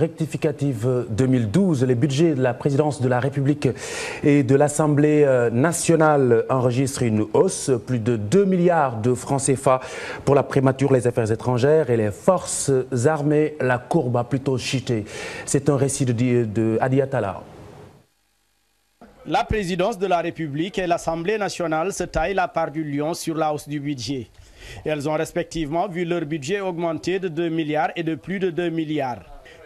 Rectificative 2012, les budgets de la présidence de la République et de l'Assemblée nationale enregistrent une hausse, plus de 2 milliards de francs CFA pour la primature, les affaires étrangères et les forces armées. La courbe a plutôt chuté. C'est un récit de Adi Atala. La présidence de la République et l'Assemblée nationale se taillent la part du lion sur la hausse du budget. Elles ont respectivement vu leur budget augmenter de 2 milliards et de plus de 2 milliards.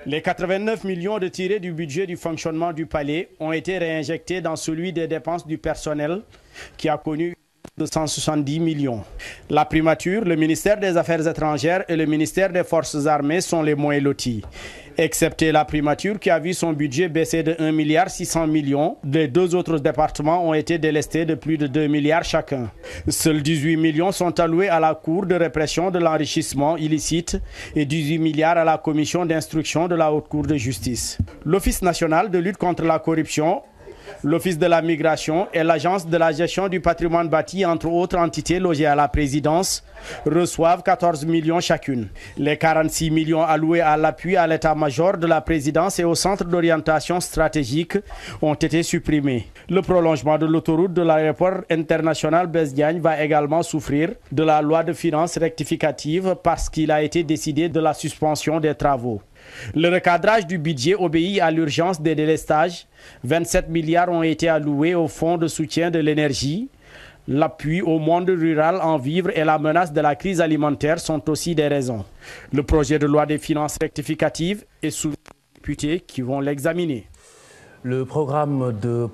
Les 89 millions retirés du budget du fonctionnement du palais ont été réinjectés dans celui des dépenses du personnel qui a connu de 170 millions. La primature, le ministère des Affaires étrangères et le ministère des Forces armées sont les moins lotis. Excepté la primature qui a vu son budget baisser de 1 milliard 600 millions, les deux autres départements ont été délestés de plus de 2 milliards chacun. Seuls 18 millions sont alloués à la Cour de répression de l'enrichissement illicite et 18 milliards à la Commission d'instruction de la Haute Cour de justice. L'Office national de lutte contre la corruption, l'Office de la migration et l'Agence de la gestion du patrimoine bâti, entre autres entités logées à la présidence, reçoivent 14 millions chacune. Les 46 millions alloués à l'appui à l'état-major de la présidence et au centre d'orientation stratégique ont été supprimés. Le prolongement de l'autoroute de l'aéroport international Blaise Diagne va également souffrir de la loi de finances rectificative parce qu'il a été décidé de la suspension des travaux. Le recadrage du budget obéit à l'urgence des délestages. 27 milliards ont été alloués au fonds de soutien de l'énergie. L'appui au monde rural en vivres et la menace de la crise alimentaire sont aussi des raisons. Le projet de loi des finances rectificatives est soumis aux députés qui vont l'examiner. Le programme de